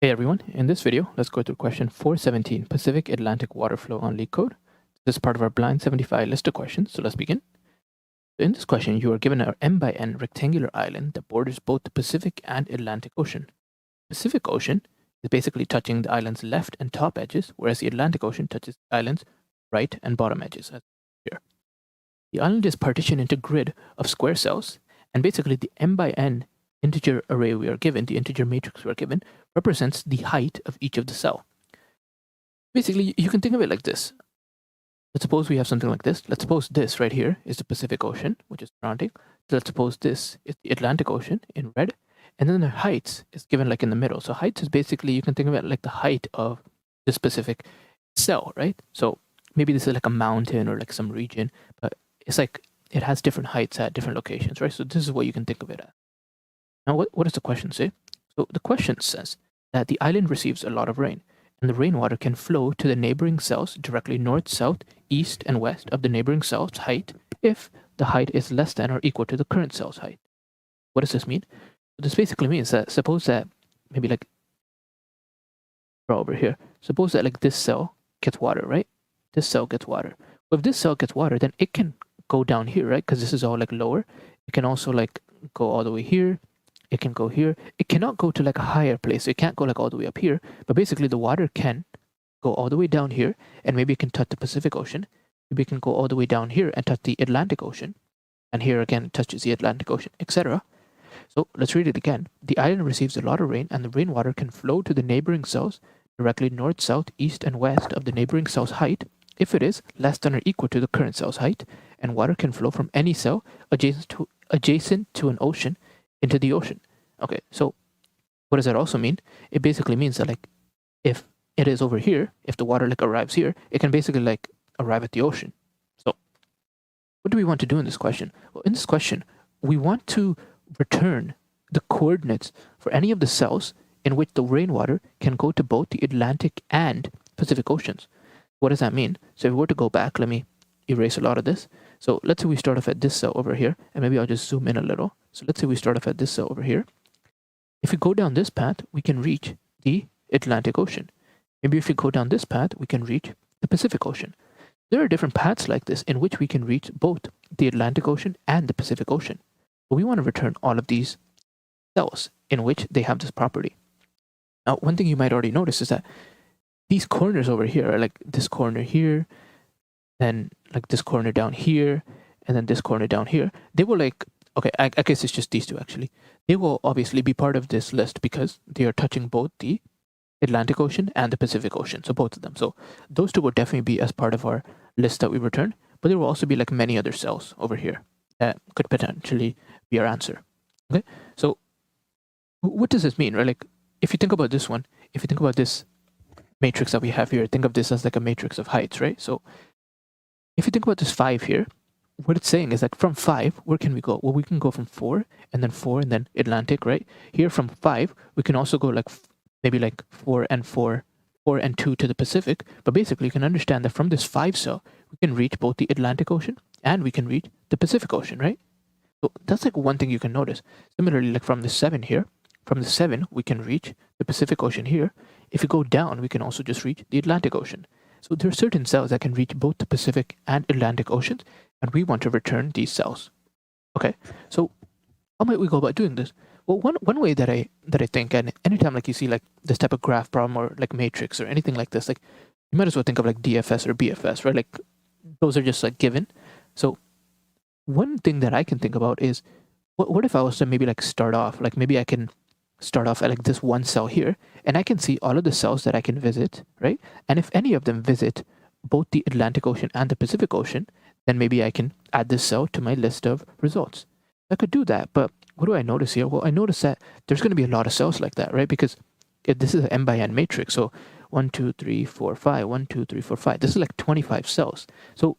Hey everyone, in this video, let's go through question 417, Pacific Atlantic water flow on Leetcode. This is part of our blind 75 list of questions, so let's begin. In this question, you are given an M by N rectangular island that borders both the Pacific and Atlantic Ocean. The Pacific Ocean is basically touching the island's left and top edges, whereas the Atlantic Ocean touches the island's right and bottom edges, as here. The island is partitioned into a grid of square cells, and basically the M by N integer array we are given, the integer matrix we are given, represents the height of each of the cell. Basically, you can think of it like this. Let's suppose we have something like this. Let's suppose this right here is the Pacific Ocean, which is surrounding. Let's suppose this is the Atlantic Ocean in red. And then the heights is given like in the middle. So heights is basically, you can think of it like the height of the specific cell, right? So maybe this is like a mountain or like some region, but it's like it has different heights at different locations, right? So this is what you can think of it as. Now, what does the question say? So the question says that the island receives a lot of rain, and the rainwater can flow to the neighboring cells directly north, south, east, and west of the neighboring cell's height if the height is less than or equal to the current cell's height. What does this mean? This basically means that suppose that maybe like draw over here. Suppose that like this cell gets water, right? This cell gets water. Well, if this cell gets water, then it can go down here, right? Because this is all like lower. It can also like go all the way here. It can go here. It cannot go to like a higher place. So it can't go like all the way up here. But basically the water can go all the way down here, and maybe it can touch the Pacific Ocean. Maybe it can go all the way down here and touch the Atlantic Ocean. And here again it touches the Atlantic Ocean, etc. So let's read it again. The island receives a lot of rain, and the rainwater can flow to the neighboring cells directly north, south, east, and west of the neighboring cell's height if it is less than or equal to the current cell's height, and water can flow from any cell adjacent to an ocean into the ocean. Okay, so what does that also mean? It basically means that like if it is over here, if the water like arrives here, it can basically like arrive at the ocean. So what do we want to do in this question? Well, in this question, we want to return the coordinates for any of the cells in which the rainwater can go to both the Atlantic and Pacific Oceans. What does that mean? So if we were to go back, let me erase a lot of this. So let's say we start off at this cell over here, and maybe I'll just zoom in a little. So let's say we start off at this cell over here. If we go down this path, we can reach the Atlantic Ocean. Maybe if we go down this path, we can reach the Pacific Ocean. There are different paths like this in which we can reach both the Atlantic Ocean and the Pacific Ocean. But we want to return all of these cells in which they have this property. Now, one thing you might already notice is that these corners over here are like this corner here, then like this corner down here, and then this corner down here. They will like, okay, I guess it's just these two actually. They will obviously be part of this list because they are touching both the Atlantic Ocean and the Pacific Ocean, so both of them. So those two will definitely be as part of our list that we return, but there will also be like many other cells over here that could potentially be our answer. Okay, so what does this mean, right? Like if you think about this one, if you think about this matrix that we have here, think of this as like a matrix of heights, right? So if you think about this 5 here, what it's saying is that from 5, where can we go? Well, we can go from 4 and then Atlantic, right? Here from 5, we can also go like maybe like 4 and 2 to the Pacific. But basically, you can understand that from this 5 cell, we can reach both the Atlantic Ocean and we can reach the Pacific Ocean, right? So that's like one thing you can notice. Similarly, like from the 7 here, from the 7, we can reach the Pacific Ocean here. If we go down, we can also just reach the Atlantic Ocean. So there are certain cells that can reach both the Pacific and Atlantic Oceans, and we want to return these cells. Okay, so how might we go about doing this? Well, one way that I think, and anytime like you see like this type of graph problem or like matrix or anything like this, like you might as well think of like DFS or BFS, right? Like those are just like given. So one thing that I can think about is what if I was to maybe like start off, like maybe I can start off at like this one cell here, and I can see all of the cells that I can visit, right? And if any of them visit both the Atlantic Ocean and the Pacific Ocean, then maybe I can add this cell to my list of results. I could do that, but what do I notice here? Well, I notice that there's going to be a lot of cells like that, right? Because this is an M by N matrix, so 1, 2, 3, 4, 5, 1, 2, 3, 4, 5. This is like 25 cells. So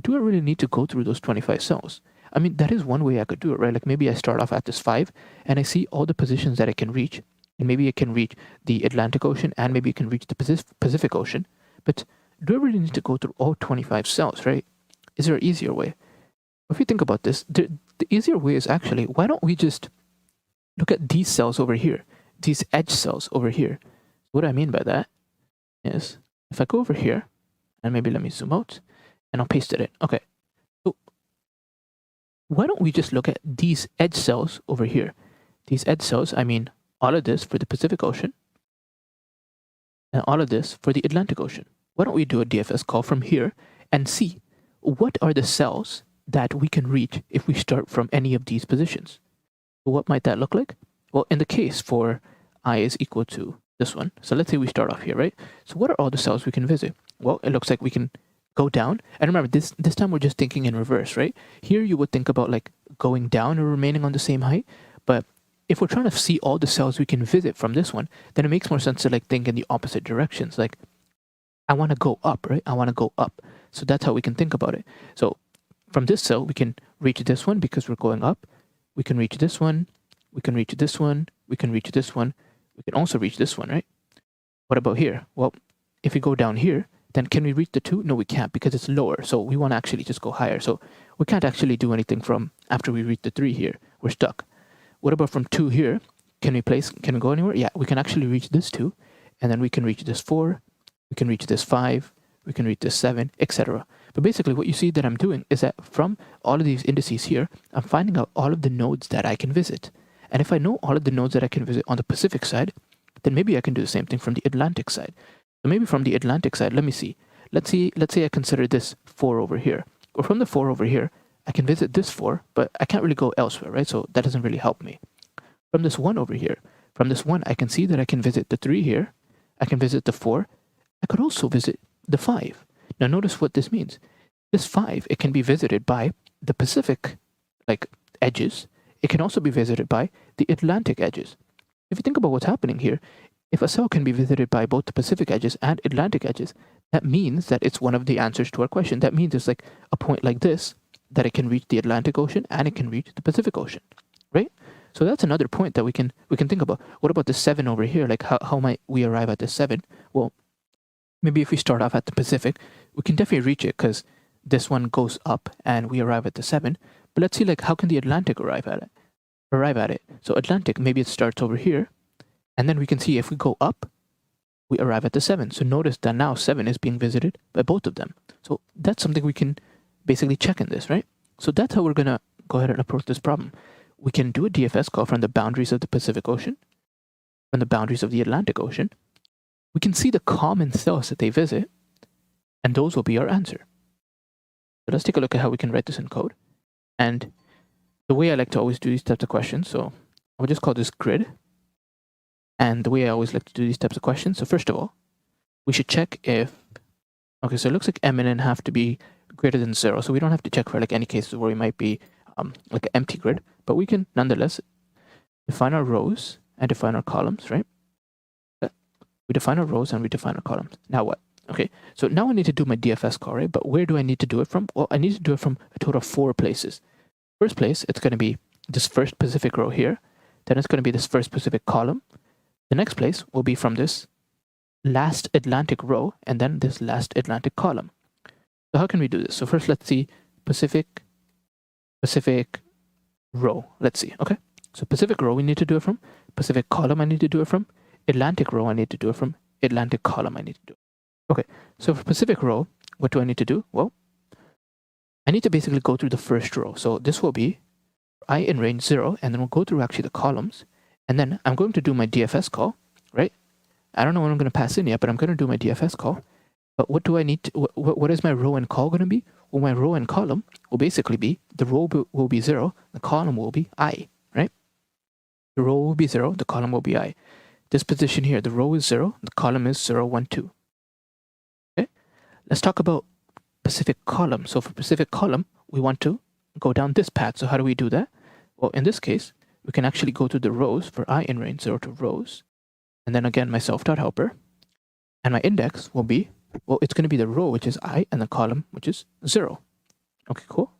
do I really need to go through those 25 cells? I mean, that is one way I could do it, right? Like maybe I start off at this 5 and I see all the positions that I can reach, and maybe I can reach the Atlantic Ocean and maybe I can reach the Pacific Ocean. But do I really need to go through all 25 cells, right? Is there an easier way? If you think about this, the easier way is actually, why don't we just look at these cells over here, these edge cells over here, What I mean by that is if I go over here, and maybe let me zoom out, and I'll paste it in. Okay, so why don't we just look at these edge cells over here? These edge cells, I mean all of this for the Pacific Ocean, and all of this for the Atlantic Ocean. Why don't we do a DFS call from here and see what are the cells that we can reach if we start from any of these positions? So what might that look like? Well, in the case for I is equal to this one, so let's say we start off here, right? So what are all the cells we can visit? Well, it looks like we can go down. And remember, this time we're just thinking in reverse, right? Here you would think about like going down or remaining on the same height. But if we're trying to see all the cells we can visit from this one, then it makes more sense to like think in the opposite directions. Like I want to go up, right? I want to go up. So that's how we can think about it. So from this cell, we can reach this one because we're going up. We can reach this one. We can reach this one. We can reach this one. We can also reach this one, right? What about here? Well, if we go down here, then can we reach the 2? No, we can't because it's lower. So we want to actually just go higher. So we can't actually do anything from after we reach the 3 here. We're stuck. What about from 2 here? Can we go anywhere? Yeah, we can actually reach this 2. And then we can reach this 4. We can reach this 5. We can reach this 7, etc. But basically what you see that I'm doing is that from all of these indices here, I'm finding out all of the nodes that I can visit. And if I know all of the nodes that I can visit on the Pacific side, then maybe I can do the same thing from the Atlantic side. So maybe from the Atlantic side, let me see. Let's say I consider this 4 over here. Or from the 4 over here, I can visit this 4, but I can't really go elsewhere, right? So that doesn't really help me. From this 1 over here, from this 1, I can see that I can visit the 3 here. I can visit the 4. I could also visit the 5. Now notice what this means. This 5, it can be visited by the Pacific like edges. It can also be visited by the Atlantic edges. If you think about what's happening here, if a cell can be visited by both the Pacific edges and Atlantic edges, that means that it's one of the answers to our question. That means it's like a point like this, that it can reach the Atlantic Ocean and it can reach the Pacific Ocean, right? So that's another point that we can think about. What about the 7 over here? Like how might we arrive at the 7? Well, maybe if we start off at the Pacific, we can definitely reach it because this one goes up and we arrive at the 7. But let's see like how can the Atlantic arrive at it? So Atlantic, maybe it starts over here. And then we can see if we go up, we arrive at the 7. So notice that now 7 is being visited by both of them. So that's something we can basically check in this, right? So that's how we're going to go ahead and approach this problem. We can do a DFS call from the boundaries of the Pacific Ocean, from the boundaries of the Atlantic Ocean. We can see the common cells that they visit, and those will be our answer. So let's take a look at how we can write this in code. And the way I like to always do these types of questions, so I'll just call this grid. And the way I always like to do these types of questions, so first of all, we should check if, okay, so it looks like m and n have to be greater than 0. So we don't have to check for like any cases where we might be like an empty grid, but we can nonetheless define our rows and define our columns, right? We define our rows and we define our columns. Now what? Okay, so now I need to do my DFS call, right? But where do I need to do it from? Well, I need to do it from a total of 4 places. First place, it's going to be this first Pacific row here. Then it's going to be this first Pacific column. The next place will be from this last Atlantic row and then this last Atlantic column. So how can we do this? So first, let's see Pacific row. Let's see, okay? So Pacific row, we need to do it from. Pacific column, I need to do it from. Atlantic row, I need to do it from. Atlantic column, I need to do it. Okay, so for Pacific row, what do I need to do? Well, I need to basically go through the first row. So this will be I in range 0, and then we'll go through actually the columns. And then I'm going to do my DFS call, right? I don't know when I'm going to pass in yet, but I'm going to do my DFS call. But what do I need to, what is my row and call going to be? Well, my row and column will basically be, the row will be 0, the column will be I, right? The row will be 0, the column will be I. This position here, the row is 0, the column is 0, 1, 2. Okay, let's talk about Pacific column. So for Pacific column, we want to go down this path. So how do we do that? Well, in this case, we can actually go to the rows for I in range 0 to rows. And then again, my self.helper. And my index will be, well, it's going to be the row, which is I, and the column, which is 0. Okay, cool.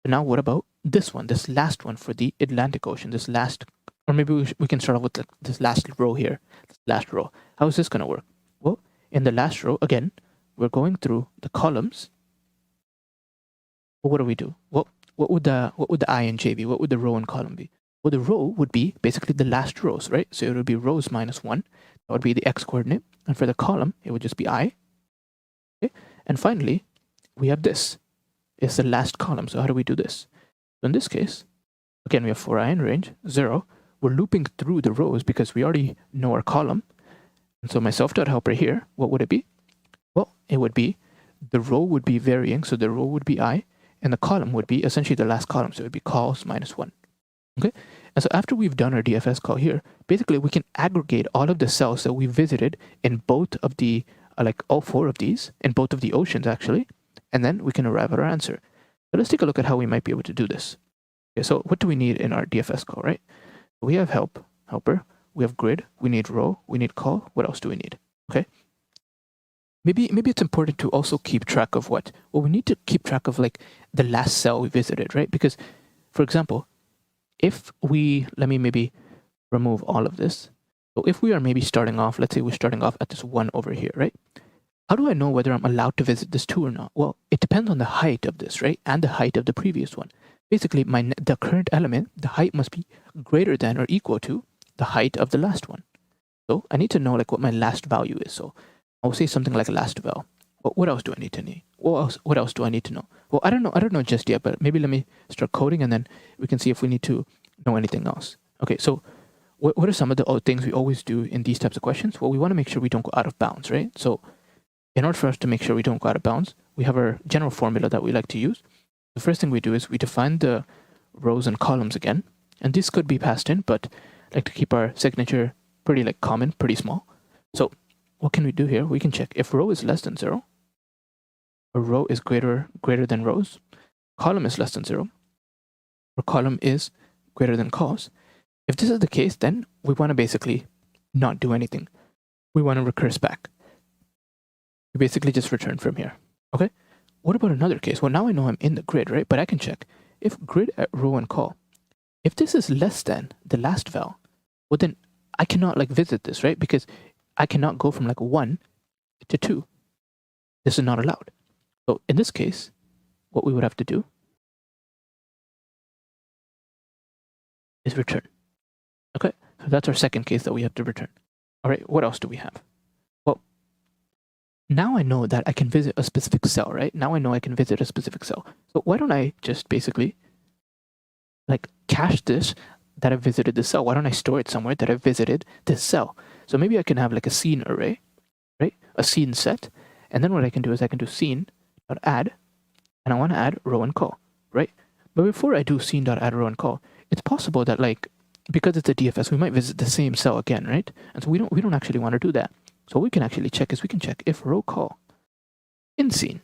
So now what about this one, this last one for the Atlantic Ocean, this last, or maybe we can start off with this last row here, this last row. How is this going to work? Well, in the last row, again, we're going through the columns. Well, what do we do? Well, what would the I and J be? What would the row and column be? Well, the row would be basically the last rows, right? So it would be rows minus 1. That would be the x coordinate. And for the column, it would just be I. Okay? And finally, we have this. It's the last column. So how do we do this? So in this case, again, we have for I in range 0. We're looping through the rows because we already know our column. And so my self.helper here, what would it be? Well, it would be the row would be varying. So the row would be I. And the column would be essentially the last column. So it would be cols minus 1. Okay, and so after we've done our DFS call here, basically we can aggregate all of the cells that we visited in both of the, like all 4 of these, in both of the oceans actually, and then we can arrive at our answer. So let's take a look at how we might be able to do this. Okay, so what do we need in our DFS call, right? We have helper, we have grid, we need row, we need call. What else do we need? Okay. Maybe it's important to also keep track of what? Well, we need to keep track of like the last cell we visited, right? Because, for example, if we, let me maybe remove all of this. So if we are maybe starting off, let's say we're starting off at this 1 over here, right? How do I know whether I'm allowed to visit this 2 or not? Well, it depends on the height of this, right? And the height of the previous one. Basically, the current element, the height must be greater than or equal to the height of the last one. So I need to know like what my last value is. So I'll say something like last val. But what else do I need to know? What else do I need to know? Well, I don't know just yet, but maybe let me start coding and then we can see if we need to know anything else. Okay, so what are some of the things we always do in these types of questions? Well, we want to make sure we don't go out of bounds, right? So in order for us to make sure we don't go out of bounds, we have our general formula that we like to use. The first thing we do is we define the rows and columns again. And this could be passed in, but I like to keep our signature pretty like common, pretty small. So what can we do here? We can check if row is less than 0, or row is greater than rows, column is less than 0, or column is greater than cols. If this is the case, then we want to basically not do anything. We want to recurse back. We basically just return from here. Okay. What about another case? Well, now I know I'm in the grid, right? But I can check if grid at row and call. If this is less than the last val, well then I cannot like visit this, right? Because I cannot go from like 1 to 2. This is not allowed. So in this case, what we would have to do is return. Okay, so that's our second case that we have to return. All right, what else do we have? Well, now I know that I can visit a specific cell, right? Now I know I can visit a specific cell. So why don't I just basically like cache this that I visited this cell? Why don't I store it somewhere that I visited this cell? So maybe I can have like a scene array, right? A scene set. And then what I can do is I can do scene.add, and I want to add row and call, right? But before I do scene.add row and call, it's possible that like, because it's a DFS, we might visit the same cell again, right? And so we don't actually want to do that. So what we can actually check is we can check if row call in scene.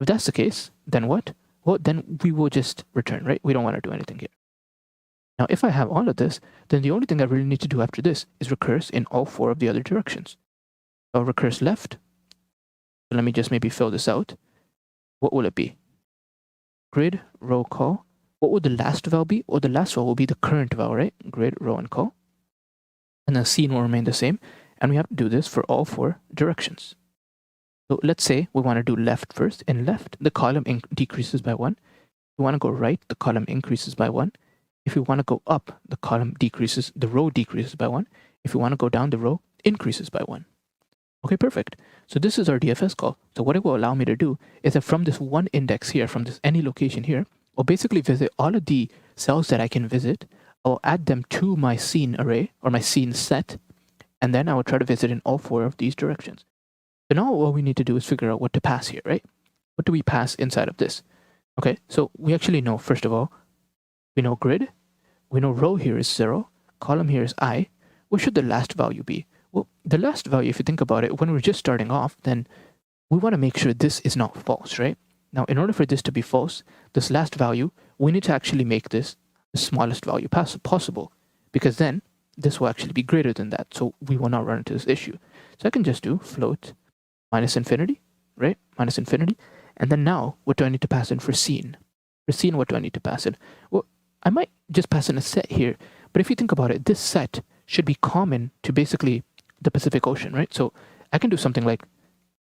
If that's the case, then what? Well, then we will just return, right? We don't want to do anything here. Now, if I have all of this, then the only thing I really need to do after this is recurse in all 4 of the other directions. So I'll recurse left. So let me just maybe fill this out. What will it be? Grid, row, call. What would the last val be? Well, the last val will be the current val, right? Grid, row, and call. And the scene will remain the same. And we have to do this for all 4 directions. So let's say we want to do left first. In left, the column decreases by 1. If we want to go right, the column increases by 1. If we want to go up, the column decreases, the row decreases by 1. If we want to go down, the row increases by 1. Okay, perfect. So this is our DFS call. So what it will allow me to do is that from this one index here, from this any location here, I'll basically visit all of the cells that I can visit. I'll add them to my scene array or my scene set, and then I will try to visit in all 4 of these directions. So now what we need to do is figure out what to pass here, right? What do we pass inside of this? Okay, so we actually know, first of all, we know grid, we know row here is 0, column here is I. What should the last value be? Well, the last value, if you think about it, when we're just starting off, then we want to make sure this is not false, right? Now, in order for this to be false, this last value, we need to actually make this the smallest value possible, because then this will actually be greater than that. So we will not run into this issue. So I can just do float minus infinity, right? Minus infinity. And then now, what do I need to pass in for scene? For scene, what do I need to pass in? Well, I might just pass in a set here. But if you think about it, this set should be common to basically the Pacific Ocean, right? So I can do something like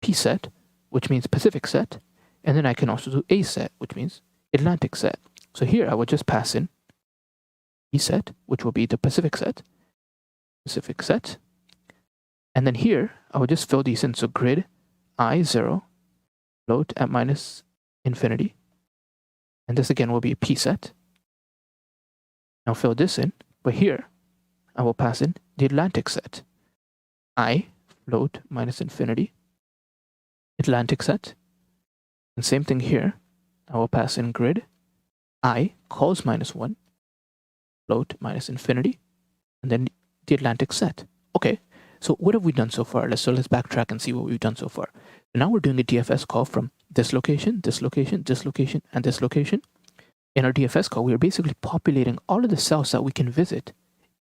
P set, which means Pacific set. And then I can also do A set, which means Atlantic set. So here I would just pass in P set, which will be the Pacific set. And then here, I will just fill these in. So grid I0, float at minus infinity. And this again will be a P set. I'll fill this in, but here I will pass in the Atlantic set. I float minus infinity, Atlantic set. And same thing here, I will pass in grid I calls -1, float minus infinity, and then the Atlantic set. Okay, so what have we done so far? Let's backtrack and see what we've done so far. So now we're doing a DFS call from this location, this location, this location, and this location. In our DFS call, we are basically populating all of the cells that we can visit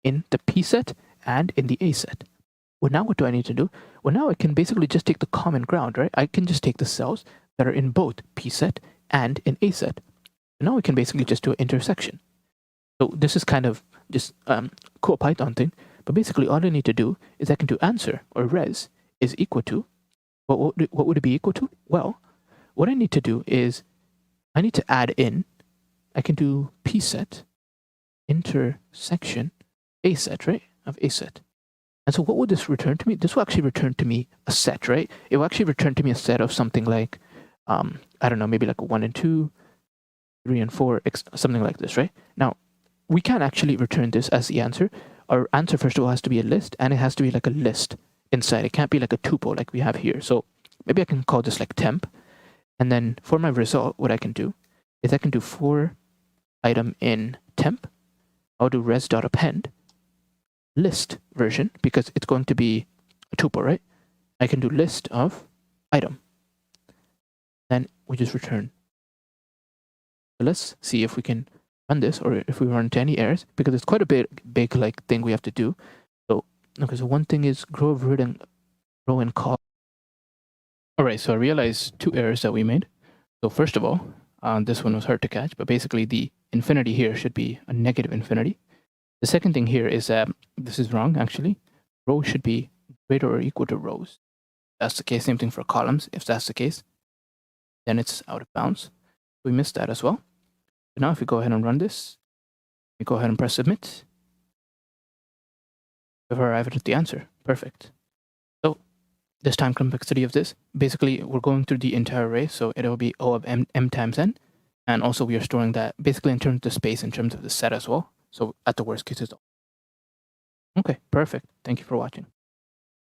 in the P set and in the A set. Well, now what do I need to do? Well, now I can basically just take the common ground, right? I can just take the cells that are in both P set and in A set. So now we can basically just do an intersection. So this is kind of just cool Python thing, but basically all I need to do is I can do answer or res is equal to, what would it be equal to? Well, what I need to do is I need to add in, I can do P set intersection A set, right? Of A set. And so what will this return to me? This will actually return to me a set, right? It will actually return to me a set of something like, I don't know, maybe like a 1 and 2, 3 and 4, something like this, right? Now, we can't actually return this as the answer. Our answer, first of all, has to be a list, and it has to be like a list inside. It can't be like a tuple like we have here. So maybe I can call this like temp. And then for my result, what I can do is I can do for item in temp. I'll do res.append list version, because it's going to be a tuple, right? I can do list of item. Then we just return. So let's see if we can run this, or if we run into any errors, because it's quite a big like thing we have to do. So okay, so one thing is row and call. All right, so I realized 2 errors that we made. So first of all, this one was hard to catch, but basically the infinity here should be a negative infinity. The second thing here is that this is wrong, actually. Row should be greater or equal to rows. If that's the case. Same thing for columns. If that's the case, then it's out of bounds. We missed that as well. So now if we go ahead and run this, we go ahead and press submit. We've arrived at the answer. Perfect. So this time complexity of this, basically we're going through the entire array, so it will be O of m times n. And also we are storing that basically in terms of the space, in terms of the set as well. So at the worst case, it's all. Okay, perfect. Thank you for watching.